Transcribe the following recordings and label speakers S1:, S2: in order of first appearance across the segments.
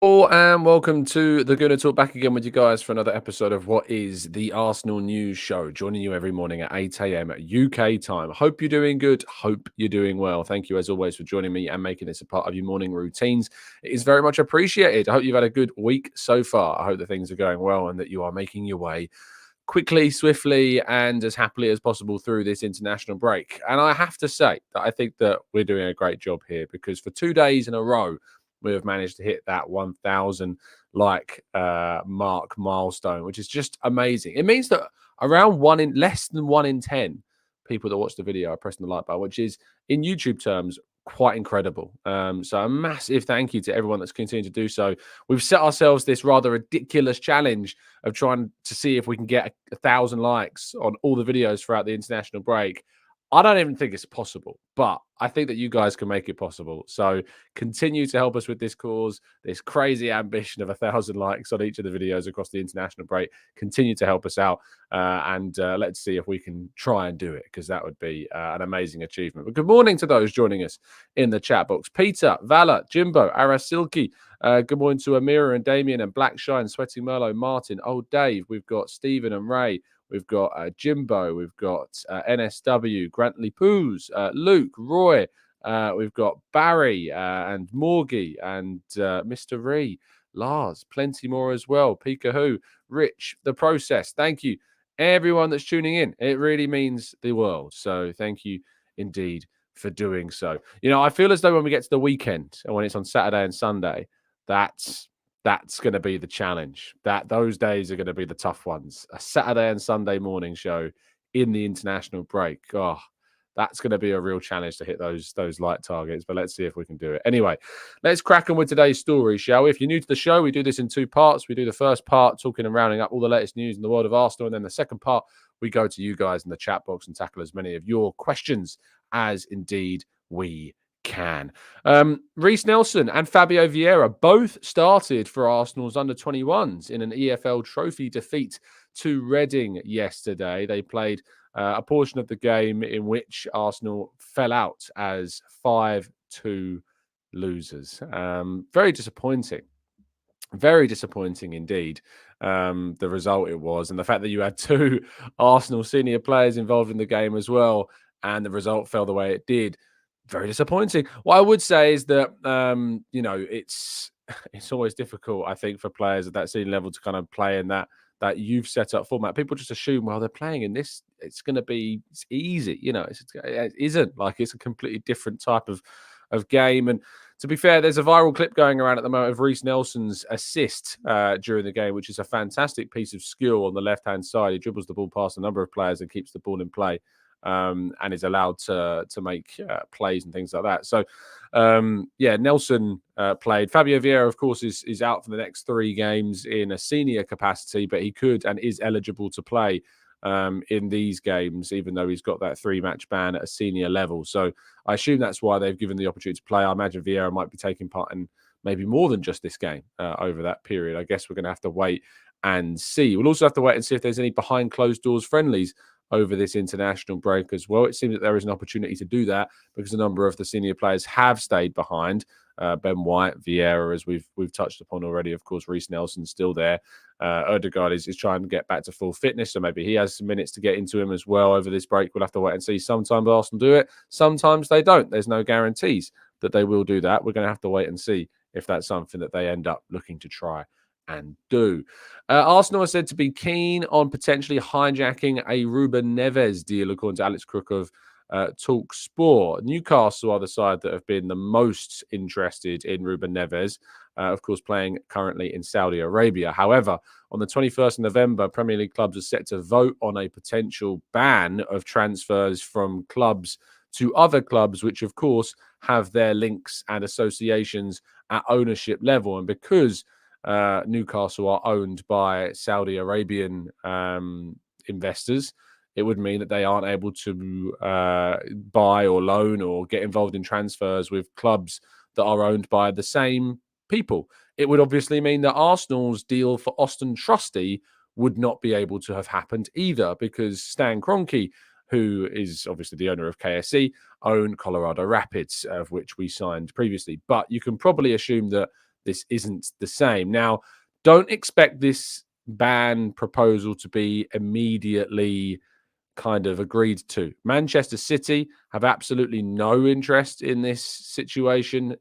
S1: Oh, and welcome to the Gooner Talk, back again with you guys for another episode of what is the Arsenal News Show, joining you every morning at 8 a.m. UK time. Hope you're doing good. Hope you're doing well. Thank you, as always, for joining me and making this a part of your morning routines. It is very much appreciated. I hope you've had a good week so far. I hope that things are going well and that you are making your way quickly, swiftly, and as happily as possible through this international break. And I have to say that I think that we're doing a great job here, because for 2 days in a row, we have managed to hit that 1,000 mark milestone, which is just amazing. It means that around less than 1 in 10 people that watch the video are pressing the like button, which is in YouTube terms quite incredible. So a massive thank you to everyone that's continued to do so. We've set ourselves this rather ridiculous challenge of trying to see if we can get 1,000 likes on all the videos throughout the international break. I don't even think it's possible, but I think that you guys can make it possible. So continue to help us with this cause, this crazy ambition of 1,000 likes on each of the videos across the international break. Continue to help us out, and let's see if we can try and do it, because that would be an amazing achievement. But good morning to those joining us in the chat box. Peter, Vala, Jimbo, Arasilki. Good morning to Amira and Damien and Blackshine, Sweating Merlot, Martin, Old Dave. We've got Stephen and Ray. We've got Jimbo, we've got NSW, Grantley Poos, Luke, Roy, we've got Barry and Morgie and Mr. Ree, Lars, plenty more as well. Peekahoo, Rich, The Process. Thank you, everyone that's tuning in. It really means the world. So thank you indeed for doing so. You know, I feel as though when we get to the weekend and when it's on Saturday and Sunday, that's going to be the challenge. Those days are going to be the tough ones. A Saturday and Sunday morning show in the international break. Oh, that's going to be a real challenge to hit those light targets. But let's see if we can do it. Anyway, let's crack on with today's story, shall we? If you're new to the show, we do this in two parts. We do the first part talking and rounding up all the latest news in the world of Arsenal, and then the second part we go to you guys in the chat box and tackle as many of your questions as indeed we can. Reiss Nelson and Fabio Vieira both started for Arsenal's under-21s in an EFL trophy defeat to Reading yesterday. They played a portion of the game in which Arsenal fell out as 5-2 losers. Very disappointing. Very disappointing indeed, the result it was. And the fact that you had two Arsenal senior players involved in the game as well, and the result fell the way it did. Very disappointing. What I would say is that, it's always difficult, I think, for players at that senior level to kind of play in that you've set up format. People just assume, well, they're playing in this, it's easy. You know, it isn't. Like, it's a completely different type of game. And to be fair, there's a viral clip going around at the moment of Reiss Nelson's assist during the game, which is a fantastic piece of skill on the left-hand side. He dribbles the ball past a number of players and keeps the ball in play. And is allowed to make plays and things like that. So, Nelson played. Fabio Vieira, of course, is out for the next 3 games in a senior capacity, but he could and is eligible to play in these games, even though he's got that 3-match ban at a senior level. So I assume that's why they've given the opportunity to play. I imagine Vieira might be taking part in maybe more than just this game over that period. I guess we're going to have to wait and see. We'll also have to wait and see if there's any behind closed doors friendlies over this international break as well. It seems that there is an opportunity to do that because a number of the senior players have stayed behind. Ben White, Vieira, as we've touched upon already. Of course, Reiss Nelson's still there. Odegaard is trying to get back to full fitness, so maybe he has some minutes to get into him as well over this break. We'll have to wait and see. Sometimes Arsenal do it, sometimes they don't. There's no guarantees that they will do that. We're going to have to wait and see if that's something that they end up looking to try and do. Arsenal are said to be keen on potentially hijacking a Ruben Neves deal, according to Alex Crook of Talk Sport. Newcastle are the side that have been the most interested in Ruben Neves, of course, playing currently in Saudi Arabia. However, on the 21st of November, Premier League clubs are set to vote on a potential ban of transfers from clubs to other clubs, which, of course, have their links and associations at ownership level. And because Newcastle are owned by Saudi Arabian investors, it would mean that they aren't able to buy or loan or get involved in transfers with clubs that are owned by the same people. It would obviously mean that Arsenal's deal for Austin Trusty would not be able to have happened either, because Stan Kroenke, who is obviously the owner of KSC, own Colorado Rapids, of which we signed previously. But you can probably assume that this isn't the same. Now, don't expect this ban proposal to be immediately kind of agreed to. Manchester City have absolutely no interest in this situation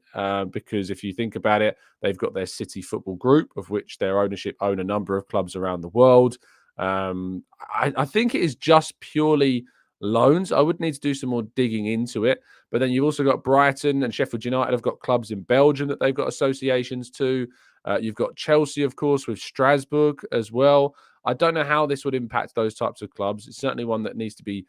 S1: because if you think about it, they've got their City Football Group, of which their ownership own a number of clubs around the world. I think it is just purely loans. I would need to do some more digging into it. But then you've also got Brighton and Sheffield United have got clubs in Belgium that they've got associations to. You've got Chelsea, of course, with Strasbourg as well. I don't know how this would impact those types of clubs. It's certainly one that needs to be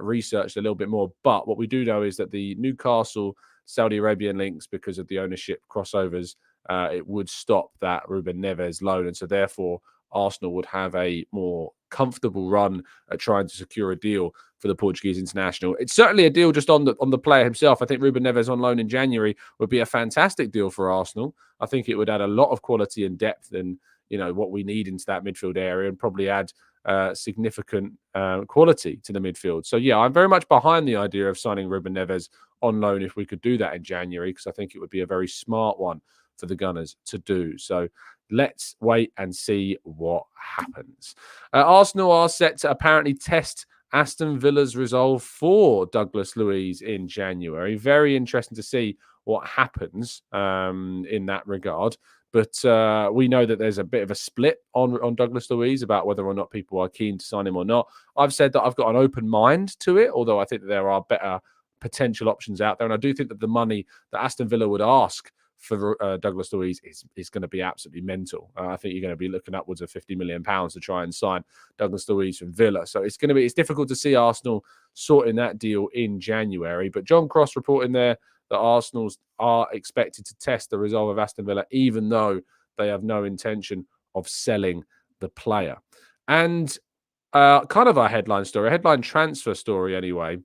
S1: researched a little bit more. But what we do know is that the Newcastle Saudi Arabian links, because of the ownership crossovers, it would stop that Ruben Neves loan. And so therefore, Arsenal would have a more comfortable run at trying to secure a deal for the Portuguese international. It's certainly a deal just on the player himself. I think Ruben Neves on loan in January would be a fantastic deal for Arsenal. I think it would add a lot of quality and depth and what we need into that midfield area, and probably add significant quality to the midfield. So yeah, I'm very much behind the idea of signing Ruben Neves on loan if we could do that in January, because I think it would be a very smart one for the Gunners to do. So let's wait and see what happens. Arsenal are set to apparently test Aston Villa's resolve for Douglas Luiz in January. Very interesting to see what happens in that regard. But we know that there's a bit of a split on Douglas Luiz about whether or not people are keen to sign him or not. I've said that I've got an open mind to it, although I think that there are better potential options out there. And I do think that the money that Aston Villa would ask for Douglas Luiz is going to be absolutely mental. I think you're going to be looking upwards of £50 million to try and sign Douglas Luiz from Villa. So it's difficult to see Arsenal sorting that deal in January. But John Cross reporting there that Arsenal are expected to test the resolve of Aston Villa, even though they have no intention of selling the player. And kind of our headline story, a headline transfer story anyway,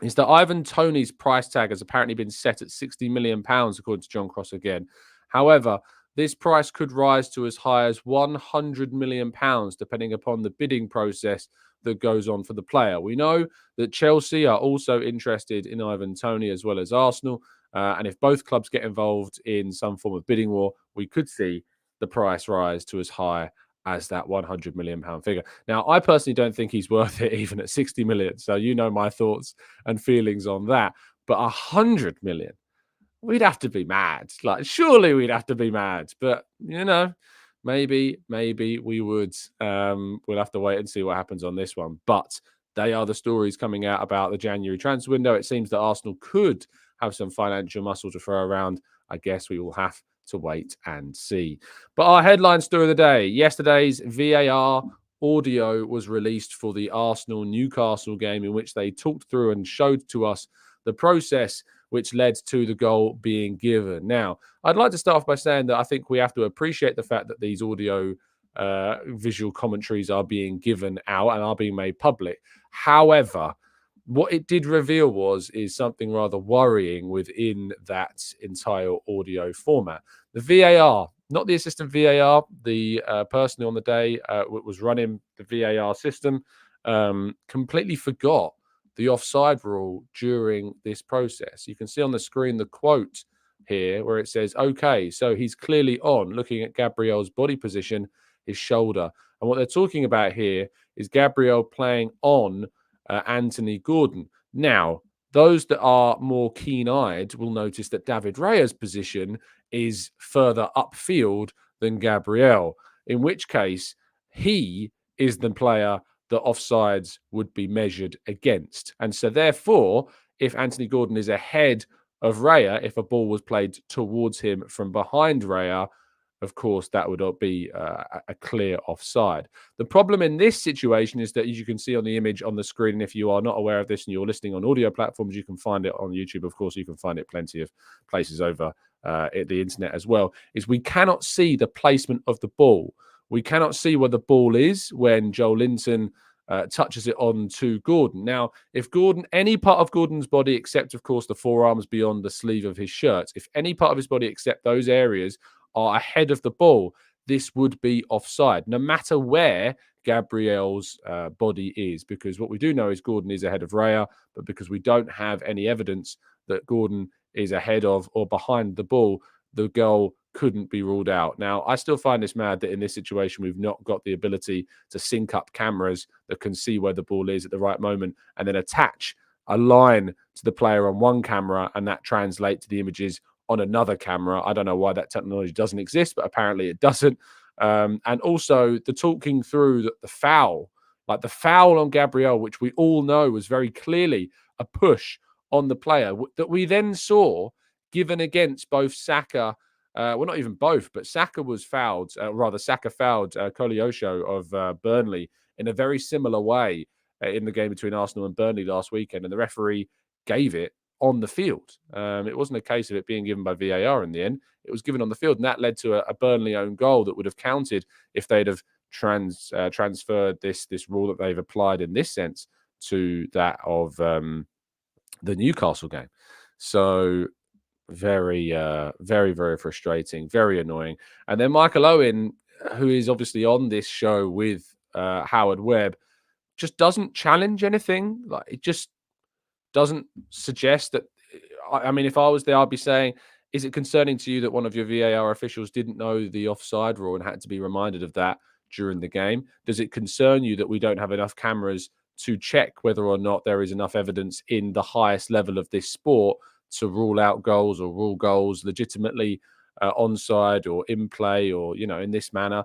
S1: is that Ivan Toney's price tag has apparently been set at £60 million, according to John Cross again. However, this price could rise to as high as £100 million, depending upon the bidding process that goes on for the player. We know that Chelsea are also interested in Ivan Toney as well as Arsenal. And if both clubs get involved in some form of bidding war, we could see the price rise to as high as that £100 million figure. Now, I personally don't think he's worth it even at 60 million. So you know my thoughts and feelings on that. But 100 million, we'd have to be mad. Like, surely we'd have to be mad. But, maybe we would. We'll have to wait and see what happens on this one. But they are the stories coming out about the January transfer window. It seems that Arsenal could have some financial muscle to throw around. I guess we will have to wait and see. But our headline story of the day, yesterday's VAR audio was released for the Arsenal-Newcastle game, in which they talked through and showed to us the process which led to the goal being given. Now, I'd like to start off by saying that I think we have to appreciate the fact that these audio visual commentaries are being given out and are being made public. However, what it did reveal is something rather worrying within that entire audio format. The VAR, not the assistant VAR, the person on the day was running the VAR system, completely forgot the offside rule during this process. You can see on the screen the quote here where it says, okay, so he's clearly on, looking at Gabriel's body position, his shoulder. And what they're talking about here is Gabriel playing on Anthony Gordon. Now, those that are more keen-eyed will notice that David Raya's position is further upfield than Gabriel, in which case he is the player that offsides would be measured against. And so therefore, if Anthony Gordon is ahead of Raya, if a ball was played towards him from behind Raya, of course, that would be a clear offside. The problem in this situation is that, as you can see on the image on the screen, and if you are not aware of this and you're listening on audio platforms, you can find it on YouTube. Of course, you can find it plenty of places over at the internet as well, is we cannot see the placement of the ball. We cannot see where the ball is when Joel Linton touches it on to Gordon. Now, if any part of Gordon's body, except, of course, the forearms beyond the sleeve of his shirt, if any part of his body except those areas are ahead of the ball, this would be offside, no matter where Gabriel's body is, because what we do know is Gordon is ahead of Raya, but because we don't have any evidence that Gordon is ahead of or behind the ball, the goal couldn't be ruled out. Now, I still find this mad that in this situation, we've not got the ability to sync up cameras that can see where the ball is at the right moment and then attach a line to the player on one camera and that translate to the images on another camera. I don't know why that technology doesn't exist, but apparently it doesn't. And also the talking through the foul, like the foul on Gabriel, which we all know was very clearly a push on the player that we then saw given against both Saka. Well, not even both, but Saka was fouled. Saka fouled Koleosho of Burnley in a very similar way in the game between Arsenal and Burnley last weekend, and the referee gave it on the field. It wasn't a case of it being given by VAR in the end. It was given on the field, and that led to a Burnley own goal that would have counted if they'd have transferred this rule that they've applied in this sense to that of the Newcastle game. So very, very frustrating, very annoying. And then Michael Owen, who is obviously on this show with Howard Webb, just doesn't challenge anything. Like, it just doesn't suggest that. I mean, if I was there, I'd be saying, is it concerning to you that one of your VAR officials didn't know the offside rule and had to be reminded of that during the game? Does it concern you that we don't have enough cameras to check whether or not there is enough evidence in the highest level of this sport to rule out goals or rule goals legitimately onside or in play or, in this manner?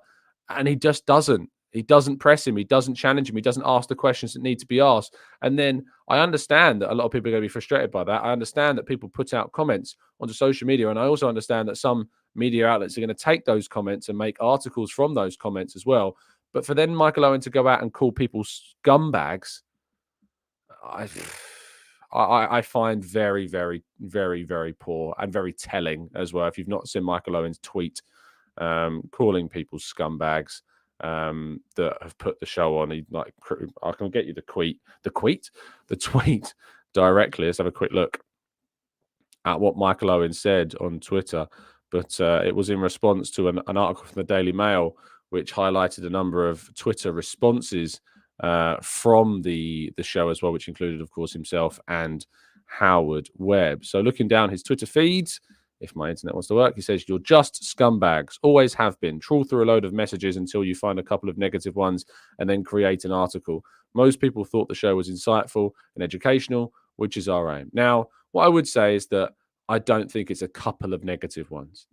S1: And he just doesn't. He doesn't press him. He doesn't challenge him. He doesn't ask the questions that need to be asked. And then I understand that a lot of people are going to be frustrated by that. I understand that people put out comments onto social media. And I also understand that some media outlets are going to take those comments and make articles from those comments as well. But for then Michael Owen to go out and call people scumbags, I find very, very, very, very poor and very telling as well. If you've not seen Michael Owen's tweet calling people scumbags, that have put the show on. I can get you the tweet directly. Let's have a quick look at what Michael Owen said on Twitter. But it was in response to an article from the Daily Mail, which highlighted a number of Twitter responses from the show as well, which included, of course, himself and Howard Webb. So looking down his Twitter feeds, if my internet wants to work, he says, "You're just scumbags, always have been. Trawl through a load of messages until you find a couple of negative ones and then create an article. Most people thought the show was insightful and educational, which is our aim." Now, what I would say is that I don't think it's a couple of negative ones.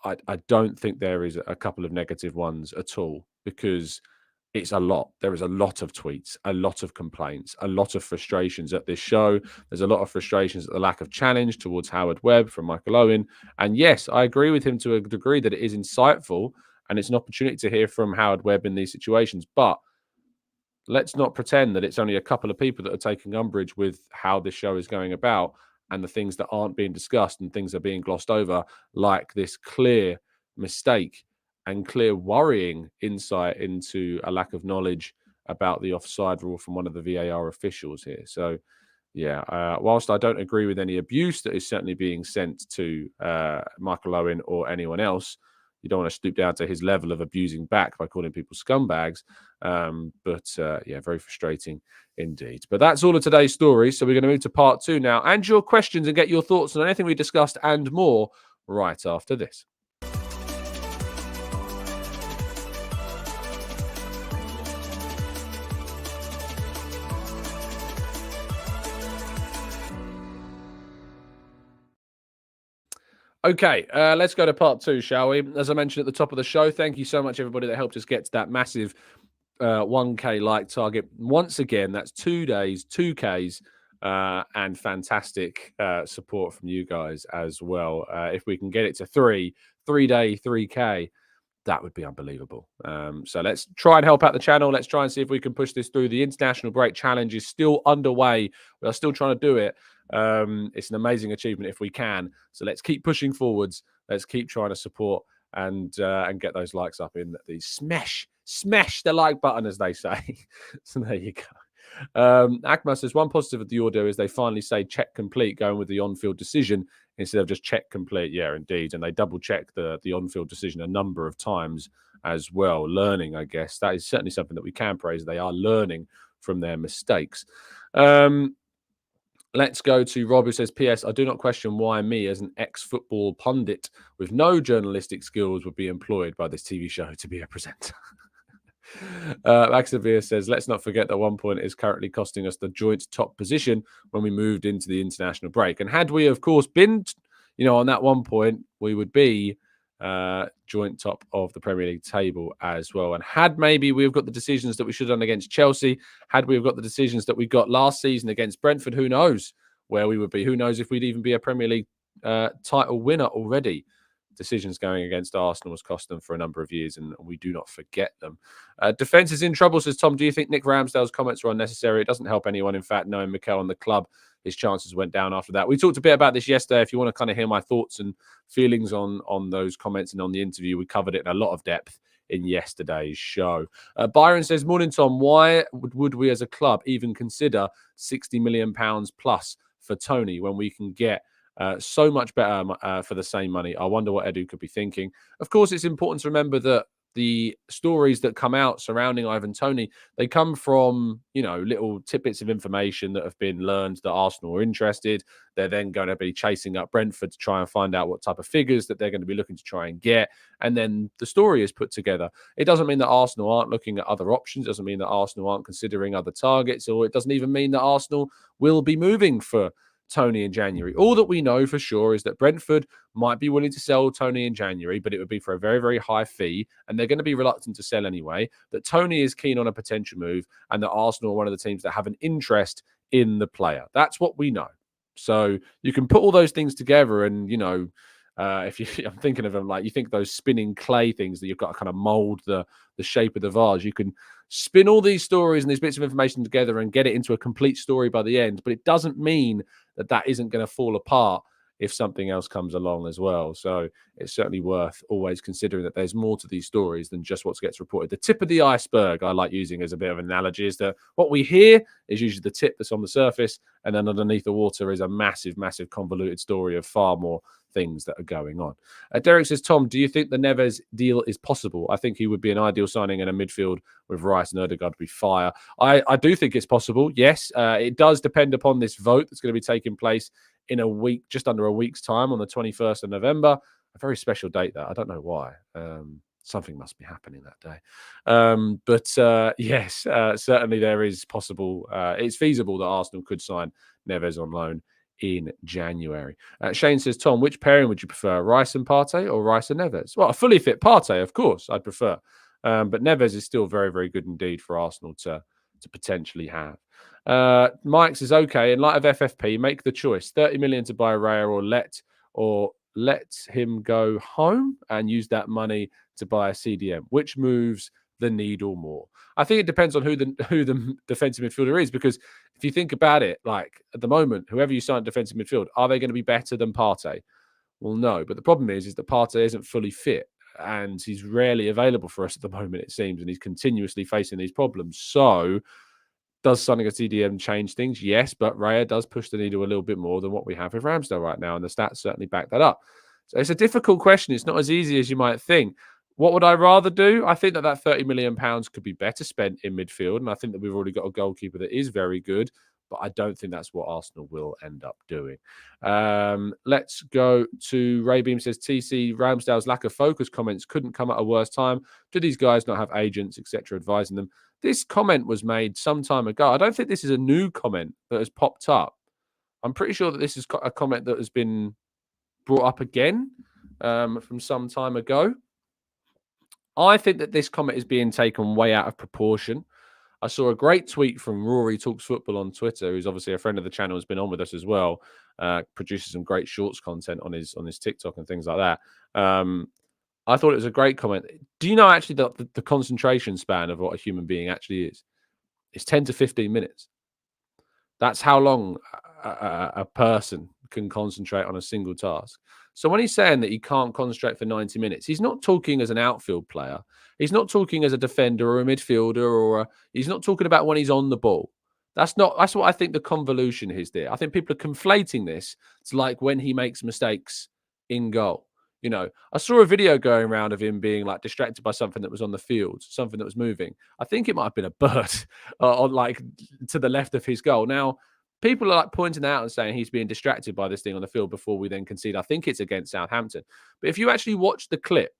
S1: I don't think there is a couple of negative ones at all, because it's a lot. There is a lot of tweets, a lot of complaints, a lot of frustrations at this show. There's a lot of frustrations at the lack of challenge towards Howard Webb from Michael Owen. And yes, I agree with him to a degree that it is insightful and it's an opportunity to hear from Howard Webb in these situations. But let's not pretend that it's only a couple of people that are taking umbrage with how this show is going about and the things that aren't being discussed and things are being glossed over, like this clear mistake and clear worrying insight into a lack of knowledge about the offside rule from one of the VAR officials here. So, yeah, whilst I don't agree with any abuse that is certainly being sent to Michael Owen or anyone else, you don't want to stoop down to his level of abusing back by calling people scumbags. Yeah, very frustrating indeed. But that's all of today's stories. So we're going to move to part 2 now, and your questions, and get your thoughts on anything we discussed and more right after this. Okay, let's go to part 2, shall we? As I mentioned at the top of the show, thank you so much, everybody that helped us get to that massive 1K like target. Once again, that's 2 days, 2Ks, and fantastic support from you guys as well. If we can get it to 3-day, 3K, that would be unbelievable. So let's try and help out the channel. Let's try and see if we can push this through. The International Break Challenge is still underway. We are still trying to do it. It's an amazing achievement if we can. So let's keep pushing forwards. Let's keep trying to support and get those likes up in the smash the like button, as they say. So there you go. Akma says, one positive of the audio is they finally say check complete, going with the on-field decision instead of just check complete. Yeah, indeed. And they double check the on-field decision a number of times as well. Learning, I guess. That is certainly something that we can praise. They are learning from their mistakes. Let's go to Rob, who says, P.S. I do not question why me, as an ex-football pundit with no journalistic skills, would be employed by this TV show to be a presenter. Maxavia says, let's not forget that 1 point is currently costing us the joint top position when we moved into the international break. And had we, of course, been, on that 1 point, we would be joint top of the Premier League table as well. And had maybe we've got the decisions that we should have done against Chelsea, had we have got the decisions that we got last season against Brentford, who knows where we would be? Who knows if we'd even be a Premier League title winner already? Decisions going against Arsenal has cost them for a number of years, and we do not forget them. Defence is in trouble, says Tom. Do you think Nick Ramsdale's comments were unnecessary? It doesn't help anyone. In fact, knowing Mikel and the club, his chances went down after that. We talked a bit about this yesterday. If you want to kind of hear my thoughts and feelings on those comments and on the interview, we covered it in a lot of depth in yesterday's show. Byron says, morning, Tom. Why would we as a club even consider £60 million plus for Toney when we can get so much better for the same money? I wonder what Edu could be thinking. Of course, it's important to remember that the stories that come out surrounding Ivan Toney, they come from, little tidbits of information that have been learned that Arsenal are interested. They're then going to be chasing up Brentford to try and find out what type of figures that they're going to be looking to try and get. And then the story is put together. It doesn't mean that Arsenal aren't looking at other options. It doesn't mean that Arsenal aren't considering other targets, or it doesn't even mean that Arsenal will be moving for Toney in January. All that we know for sure is that Brentford might be willing to sell Toney in January, but it would be for a very, very high fee, and they're going to be reluctant to sell anyway. That Toney is keen on a potential move, and that Arsenal are one of the teams that have an interest in the player. That's what we know. So you can put all those things together, and if I'm thinking of them like you think those spinning clay things that you've got to kind of mold the shape of the vase. You can spin all these stories and these bits of information together and get it into a complete story by the end. But it doesn't mean that isn't going to fall apart if something else comes along as well. So it's certainly worth always considering that there's more to these stories than just what gets reported. The tip of the iceberg, I like using as a bit of an analogy, is that what we hear is usually the tip that's on the surface, and then underneath the water is a massive, massive convoluted story of far more things that are going on. Derek says, Tom, do you think the Neves deal is possible? I think he would be an ideal signing in a midfield with Rice and Ødegaard to be fire. I do think it's possible, yes. It does depend upon this vote that's going to be taking place in a week, just under a week's time, on the 21st of November. A very special date, that. I don't know why. Something must be happening that day. But yes, certainly there is possible. It's feasible that Arsenal could sign Neves on loan in January. Shane says, Tom, which pairing would you prefer, Rice and Partey or Rice and Neves? Well, a fully fit Partey, of course, I'd prefer. But Neves is still very, very good indeed for Arsenal to potentially have. Mike says, okay, in light of FFP, make the choice: 30 million to buy Raya, or let him go home and use that money to buy a CDM. Which moves the needle more? I think it depends on who the defensive midfielder is, because if you think about it, like at the moment, whoever you sign defensive midfield, are they going to be better than Partey? Well, no. But the problem is that Partey isn't fully fit, and he's rarely available for us at the moment, it seems, and he's continuously facing these problems. So does signing a CDM change things? Yes, but Raya does push the needle a little bit more than what we have with Ramsdale right now, and the stats certainly back that up. So it's a difficult question. It's not as easy as you might think. What would I rather do? I think that £30 million could be better spent in midfield, and I think that we've already got a goalkeeper that is very good, but I don't think that's what Arsenal will end up doing. Let's go to Ray Beam says, TC, Ramsdale's lack of focus comments couldn't come at a worse time. Do these guys not have agents, etc., advising them? This comment was made some time ago. I don't think this is a new comment that has popped up. I'm pretty sure that this is a comment that has been brought up again from some time ago. I think that this comment is being taken way out of proportion. I saw a great tweet from Rory Talks Football on Twitter, who's obviously a friend of the channel, has been on with us as well, produces some great shorts content on his TikTok and things like that. I thought it was a great comment. Do you know actually that the concentration span of what a human being actually is? It's 10 to 15 minutes. That's how long a person can concentrate on a single task. So when he's saying that he can't concentrate for 90 minutes, he's not talking as an outfield player. He's not talking as a defender or a midfielder, he's not talking about when he's on the ball. That's what I think the convolution is there. I think people are conflating this to like when he makes mistakes in goal. I saw a video going around of him being like distracted by something that was on the field, something that was moving. I think it might have been a bird on like to the left of his goal. Now, people are like pointing out and saying he's being distracted by this thing on the field before we then concede. I think it's against Southampton. But if you actually watch the clip,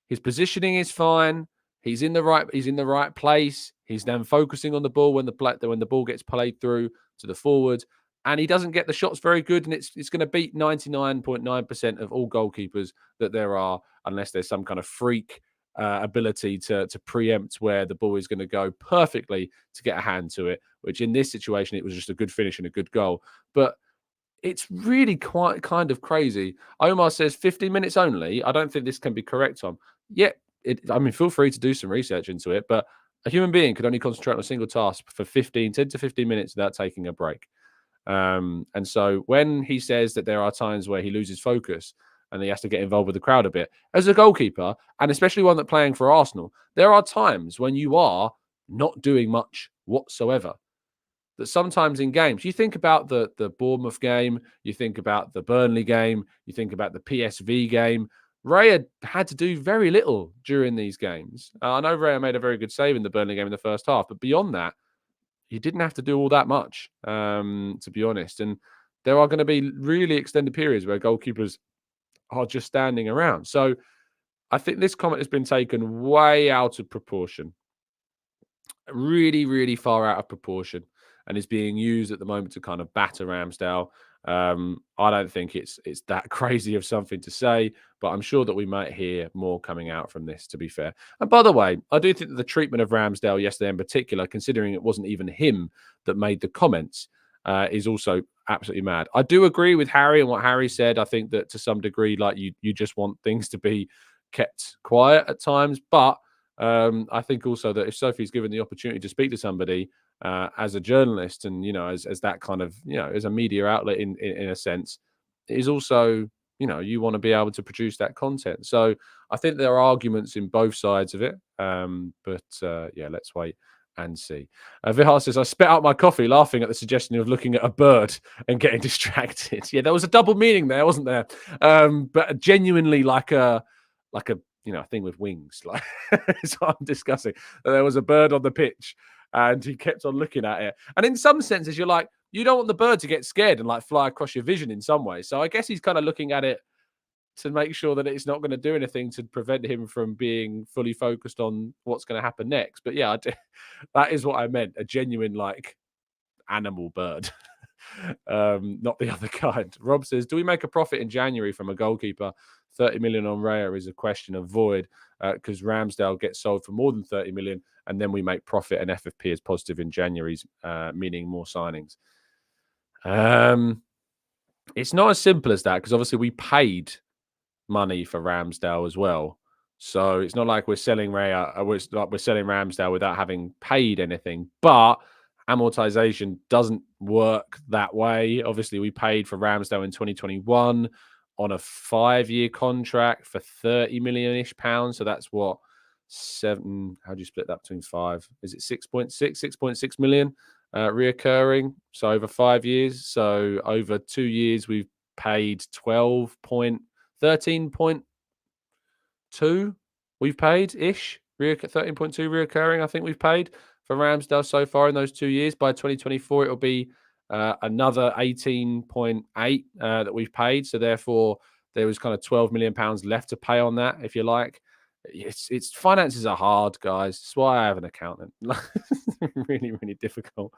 S1: his positioning is fine. He's in the right place. He's then focusing on the ball when the ball gets played through to the forward, and he doesn't get the shots very good. And it's going to beat 99.9% of all goalkeepers that there are, unless there's some kind of freak ability to preempt where the ball is going to go perfectly to get a hand to it. Which in this situation, it was just a good finish and a good goal. But it's really quite kind of crazy. Omar says 15 minutes only. I don't think this can be correct, Tom. Yeah, I mean, feel free to do some research into it, but a human being could only concentrate on a single task for 10 to 15 minutes without taking a break. And so when he says that there are times where he loses focus and he has to get involved with the crowd a bit, as a goalkeeper, and especially one that playing for Arsenal, there are times when you are not doing much whatsoever. That sometimes in games, you think about the Bournemouth game, you think about the Burnley game, you think about the PSV game. Raya had to do very little during these games. I know Raya made a very good save in the Burnley game in the first half, but beyond that, he didn't have to do all that much, to be honest. And there are going to be really extended periods where goalkeepers are just standing around. So I think this comment has been taken way out of proportion. Really, really far out of proportion, and is being used at the moment to kind of batter Ramsdale. I don't think it's that crazy of something to say, but I'm sure that we might hear more coming out from this, to be fair. And by the way, I do think that the treatment of Ramsdale yesterday in particular, considering it wasn't even him that made the comments, is also absolutely mad. I do agree with Harry and what Harry said. I think that to some degree, like you just want things to be kept quiet at times, but I think also that if Sophie's given the opportunity to speak to somebody as a journalist and, as that kind of, as a media outlet in a sense, it is also, you want to be able to produce that content. So I think there are arguments in both sides of it. Yeah, let's wait and see. Vihar says, I spit out my coffee laughing at the suggestion of looking at a bird and getting distracted. Yeah, there was a double meaning there, wasn't there? But genuinely like a thing with wings, like is what I'm discussing. There was a bird on the pitch and he kept on looking at it. And in some senses, you're like, you don't want the bird to get scared and like fly across your vision in some way. So I guess he's kind of looking at it to make sure that it's not going to do anything to prevent him from being fully focused on what's going to happen next. But yeah, that is what I meant. A genuine like animal bird. Not the other kind. Rob says, do we make a profit in January from a goalkeeper? 30 million on Raya is a question of void because Ramsdale gets sold for more than 30 million and then we make profit and FFP is positive in January's, meaning more signings. It's not as simple as that because obviously we paid money for Ramsdale as well. So it's not like we're selling we're selling Ramsdale without having paid anything. But amortization doesn't work that way. Obviously, we paid for Ramsdale in 2021 on a 5-year contract for 30 million-ish pounds. So that's what, 7, how do you split that between 5? Is it 6.6 million reoccurring? So over 5 years. So over 2 years, we've paid 13.2 we've paid ish, 13.2 reoccurring. I think we've paid for Ramsdale so far in those 2 years. By 2024, it'll be another 18.8 that we've paid. So therefore, there was kind of 12 million pounds left to pay on that, if you like. It's finances are hard, guys. That's why I have an accountant. Really, really difficult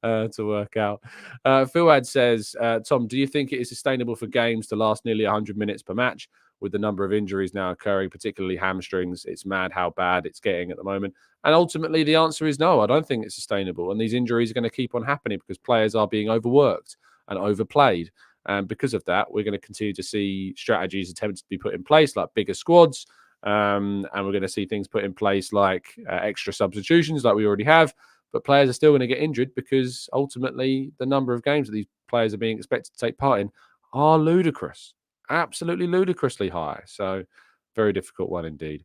S1: to work out. Fuad says, Tom, do you think it is sustainable for games to last nearly 100 minutes per match? With the number of injuries now occurring, particularly hamstrings, it's mad how bad it's getting at the moment. And ultimately, the answer is no. I don't think it's sustainable. And these injuries are going to keep on happening because players are being overworked and overplayed. And because of that, we're going to continue to see strategies attempted to be put in place, like bigger squads. And we're going to see things put in place like extra substitutions like we already have. But players are still going to get injured because ultimately the number of games that these players are being expected to take part in are ludicrous. Absolutely ludicrously high. So very difficult one indeed.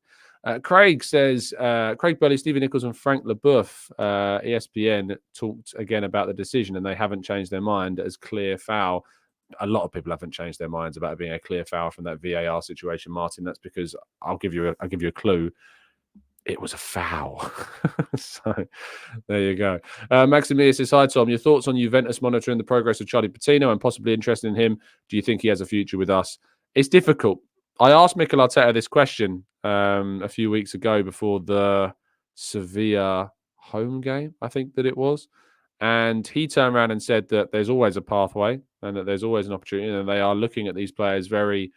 S1: Craig says, Craig Burley, Stephen Nichols and Frank LeBeouf, ESPN talked again about the decision and they haven't changed their mind as clear foul. A lot of people haven't changed their minds about it being a clear foul from that VAR situation, Martin. That's because I'll give you a clue. it was a foul. So there you go. Maximilian says, hi, Tom. Your thoughts on Juventus monitoring the progress of Charlie Patino and possibly interested in him? Do you think he has a future with us? It's difficult. I asked Mikel Arteta this question a few weeks ago before the Sevilla home game, I think that it was. And he turned around and said that there's always a pathway and that there's always an opportunity, and they are looking at these players very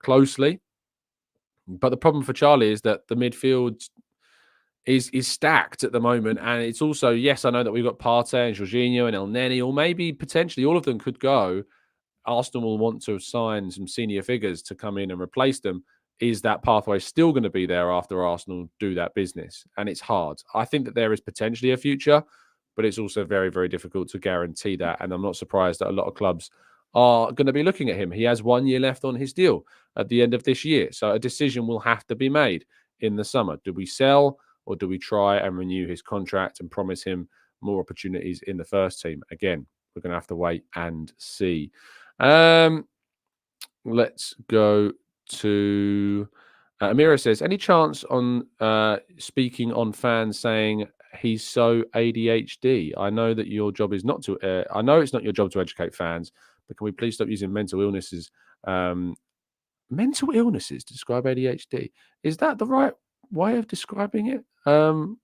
S1: closely. But the problem for Charlie is that the midfield is stacked at the moment, and it's also, yes, I know that we've got Partey and Jorginho and El Neni, or maybe potentially all of them could go. Arsenal will want to sign some senior figures to come in and replace them. Is that pathway still going to be there after Arsenal do that business? And it's hard. I think that there is potentially a future, but it's also very, very difficult to guarantee that. And I'm not surprised that a lot of clubs are going to be looking at him. He has 1 year left on his deal at the end of this year. So a decision will have to be made in the summer. Do we sell or do we try and renew his contract and promise him more opportunities in the first team? Again, we're going to have to wait and see. Let's go to Amira says, any chance on speaking on fans saying he's so ADHD? I know that your job is not to, I know it's not your job to educate fans, but can we please stop using mental illnesses to describe ADHD? Is that the right way of describing it? I'm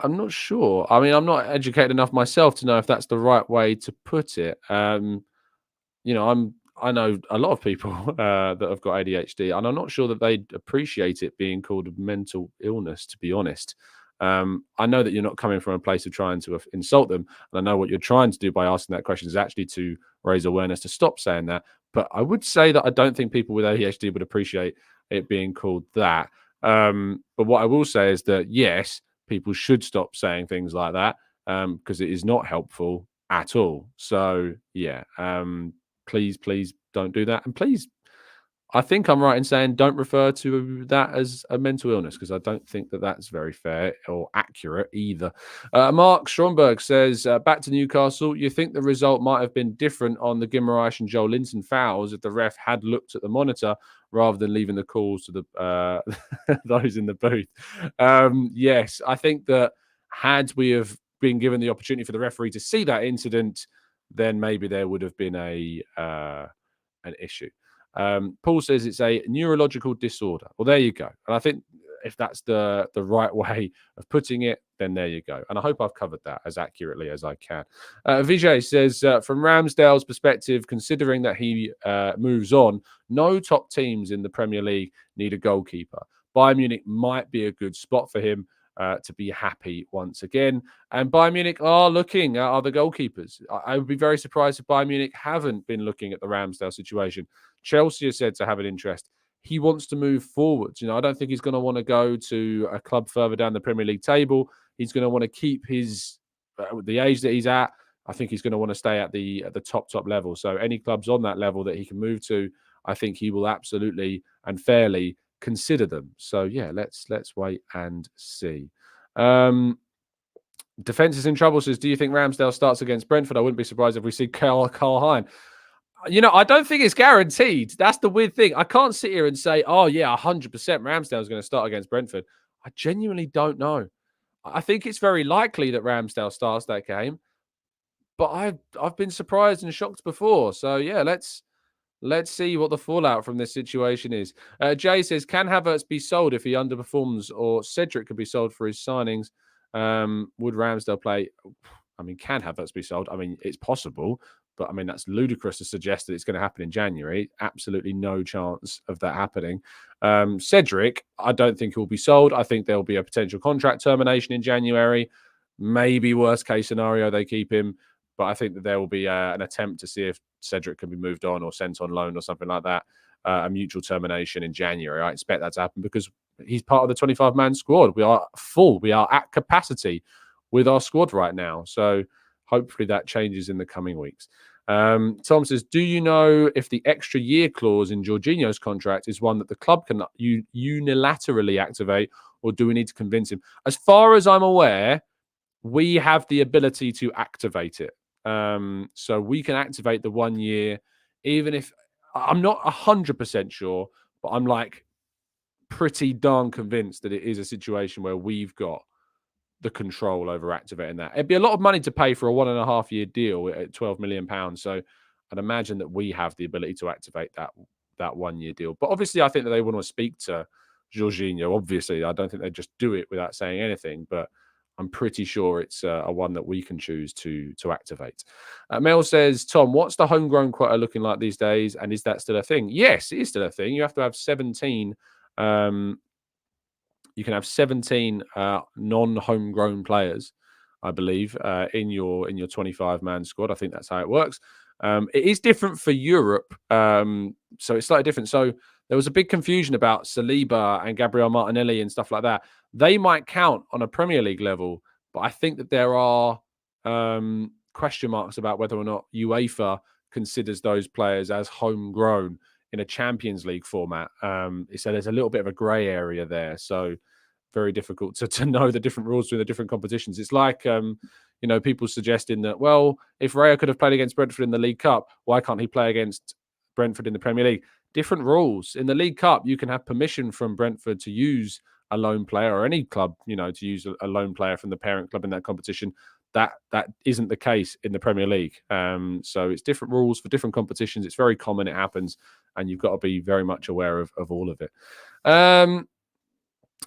S1: not sure. I mean, I'm not educated enough myself to know if that's the right way to put it. I know a lot of people that have got ADHD, and I'm not sure that they appreciate it being called mental illness, to be honest. I know that you're not coming from a place of trying to insult them, and I know what you're trying to do by asking that question is actually to raise awareness to stop saying that. But I would say that I don't think people with ADHD would appreciate it being called that. But what I will say is that yes, people should stop saying things like that because it is not helpful at all. So yeah, please don't do that. And please, I think I'm right in saying don't refer to that as a mental illness because I don't think that that's very fair or accurate either. Mark Stromberg says, back to Newcastle, you think the result might have been different on the Guimaraes and Joel Linton fouls if the ref had looked at the monitor rather than leaving the calls to the those in the booth? Yes, I think that had we have been given the opportunity for the referee to see that incident, then maybe there would have been an issue. Paul says it's a neurological disorder. Well, there you go. And I think if that's the right way of putting it, then there you go. And I hope I've covered that as accurately as I can. Vijay says, from Ramsdale's perspective, considering that he moves on, no top teams in the Premier League need a goalkeeper. Bayern Munich might be a good spot for him to be happy once again. And Bayern Munich are looking at other goalkeepers. I would be very surprised if Bayern Munich haven't been looking at the Ramsdale situation. Chelsea has said to have an interest. He wants to move forwards. I don't think he's going to want to go to a club further down the Premier League table. He's going to want to keep his the age that he's at. I think he's going to want to stay at the top level. So any clubs on that level that he can move to, I think he will absolutely and fairly consider them. So yeah, let's wait and see. Defense is in trouble says, do you think Ramsdale starts against Brentford? I wouldn't be surprised if we see Carl Hein. I don't think it's guaranteed. That's the weird thing. I can't sit here and say, oh, yeah, 100% Ramsdale's going to start against Brentford. I genuinely don't know. I think it's very likely that Ramsdale starts that game, but I've been surprised and shocked before. So, yeah, let's see what the fallout from this situation is. Jay says, can Havertz be sold if he underperforms, or Cedric could be sold for his signings? Would Ramsdale play? I mean, can Havertz be sold? I mean, it's possible, but I mean, that's ludicrous to suggest that it's going to happen in January. Absolutely no chance of that happening. Cedric, I don't think he'll be sold. I think there'll be a potential contract termination in January. Maybe worst case scenario, they keep him. But I think that there will be an attempt to see if Cedric can be moved on or sent on loan or something like that. A mutual termination in January. I expect that to happen because he's part of the 25-man squad. We are full. We are at capacity with our squad right now. So hopefully that changes in the coming weeks. Tom says, do you know if the extra year clause in Jorginho's contract is one that the club can unilaterally activate, or do we need to convince him? As far as I'm aware, we have the ability to activate it. So we can activate the 1 year, even if I'm not 100% sure, but I'm like pretty darn convinced that it is a situation where we've got the control over activating that. It'd be a lot of money to pay for a 1.5-year deal at £12 million. So I'd imagine that we have the ability to activate that 1-year deal. But obviously, I think that they want to speak to Jorginho. Obviously, I don't think they just do it without saying anything. But I'm pretty sure it's a one that we can choose to activate. Mel says, Tom, what's the homegrown quota looking like these days? And is that still a thing? Yes, it is still a thing. You have to have 17. You can have 17 non-homegrown players, I believe, in your 25-man squad. I think that's how it works. It is different for Europe, so it's slightly different. So there was a big confusion about Saliba and Gabriel Martinelli and stuff like that. They might count on a Premier League level, but I think that there are question marks about whether or not UEFA considers those players as homegrown in a Champions League format. So there's a little bit of a grey area there. So very difficult to know the different rules between the different competitions. It's like, people suggesting that, well, if Raya could have played against Brentford in the League Cup, why can't he play against Brentford in the Premier League? Different rules. In the League Cup, you can have permission from Brentford to use a lone player, or any club, to use a lone player from the parent club in that competition. That isn't the case in the Premier League. So it's different rules for different competitions. It's very common. It happens. And you've got to be very much aware of all of it.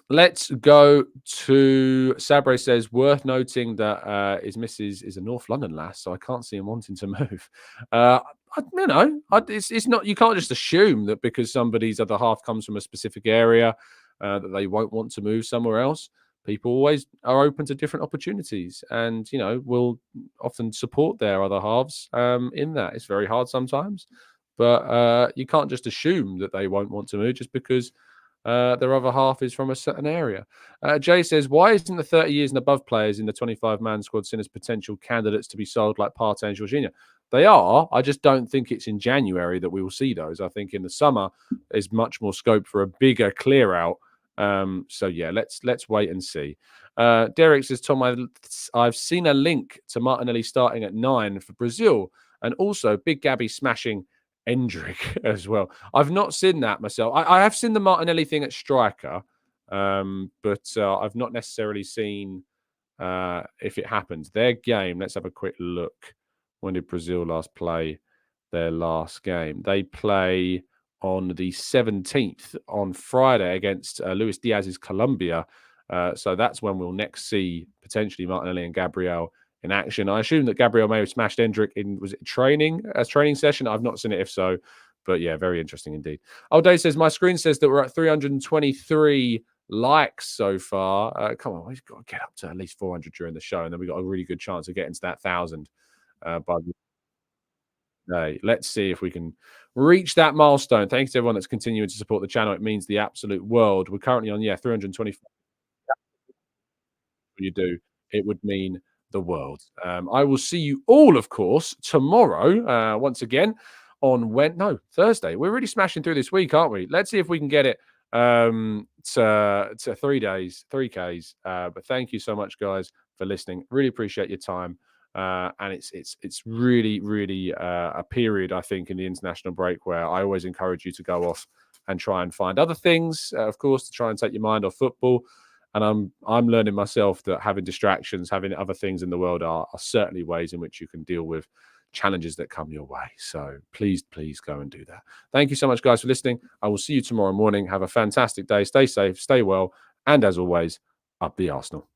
S1: Let's go to Sabre. Says, worth noting that his missus is a North London lass, so I can't see him wanting to move. It's not, you can't just assume that because somebody's other half comes from a specific area that they won't want to move somewhere else. People always are open to different opportunities, and will often support their other halves in that. It's very hard sometimes, but you can't just assume that they won't want to move just because their other half is from a certain area. Jay says, why isn't the 30 years and above players in the 25-man squad seen as potential candidates to be sold like Partey and Jorginho? They are. I just don't think it's in January that we will see those. I think in the summer there's much more scope for a bigger clear out. So yeah, let's wait and see. Derek says, Tom, I've seen a link to Martinelli starting at 9 for Brazil, and also Big Gabby smashing Endrick as well. I've not seen that myself. I have seen the Martinelli thing at striker, but I've not necessarily seen if it happens. Their game, let's have a quick look. When did Brazil last play their last game? They play on the 17th on Friday against Luis Diaz's Colombia. So that's when we'll next see potentially Martinelli and Gabriel in action. I assume that Gabriel may have smashed Endrick in, was it training session? I've not seen it if so, but yeah, very interesting indeed. Dave says, my screen says that we're at 323 likes so far. Come on, we've got to get up to at least 400 during the show, and then we've got a really good chance of getting to that 1,000 by the day. Let's see if we can reach that milestone. Thanks to everyone that's continuing to support the channel. It means the absolute world. We're currently on 325. You do, it would mean the world. I will see you all, of course, tomorrow. Once again on Thursday. We're really smashing through this week, aren't we? Let's see if we can get it to 3 days, 3Ks. But thank you so much, guys, for listening. Really appreciate your time. And it's really, really a period, I think, in the international break where I always encourage you to go off and try and find other things, of course, to try and take your mind off football. And I'm learning myself that having distractions, having other things in the world are certainly ways in which you can deal with challenges that come your way. So please go and do that. Thank you so much, guys, for listening. I will see you tomorrow morning. Have a fantastic day. Stay safe, stay well, and as always, up the Arsenal.